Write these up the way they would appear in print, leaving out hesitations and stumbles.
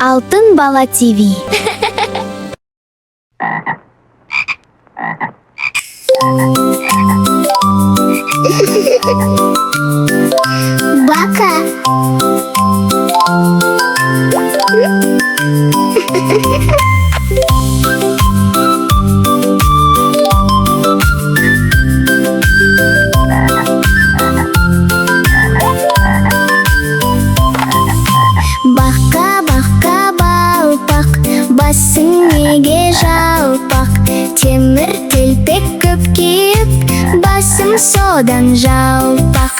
Алтын бала ТВ. Бака. Бака, бака, балпақ, басың неге жалпақ? Темір телпек көп киіп, басым содан жалпақ.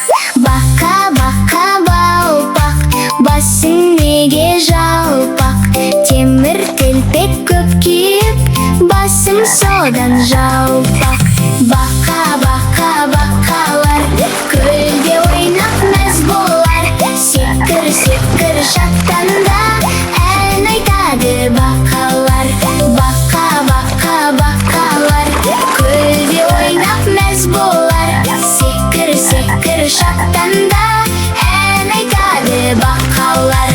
Бака, бака, балпақ, басың неге жалпақ? Темір телпек көп киіп, басым содан жалпақ. Бака, бака, бакалар, көлде ойнап мәз болар. Секір, секір шаттанда ән айтады бакалар. Бака, бака, бакалар, көлде ойнап мәз болар. Секір, секір шаттанда ән айтады бакалар.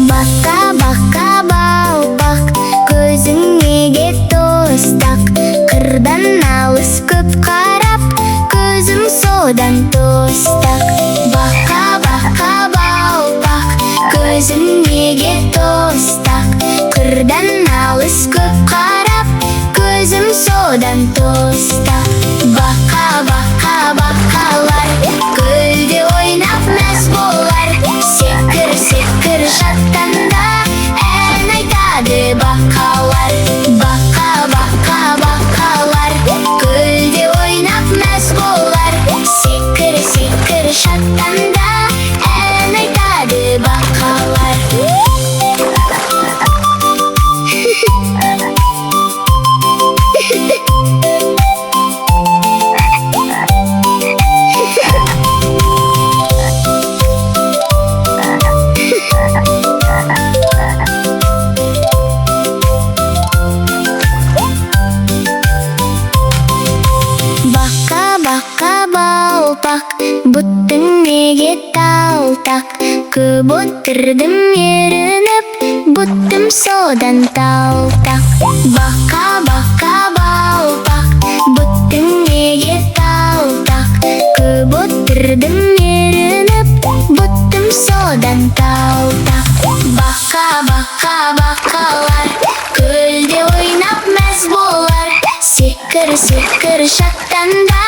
Бака, бака, балпақ, көзің неге тостақ? Қырдан алыс көп қарап, көзім содан тостақ. Бака, бака, балпақ, көзім неге тостақ? Қырдан алыс көп қарап, көзім содан тостақ. Бака, бака, бакалар, көлде ойнап мәз болар. Секір, секір шаттанда ән айтады бакалар. Бака, бака, бакалар, көлде ойнап мәз болар. Секір, секір шаттанда ән айтады бакалар. Бака, бака, балпақ, бұттың неге талтақ? Көп отырдым ерініп, бұттым содан талтақ. Бака, бака, балпақ, бұттың неге талтақ? Көп отырдым ерініп, бұттым содан талтақ. Бака, бака, бакалар, көлде ойнап мәз болар. Секір, секір шаттанда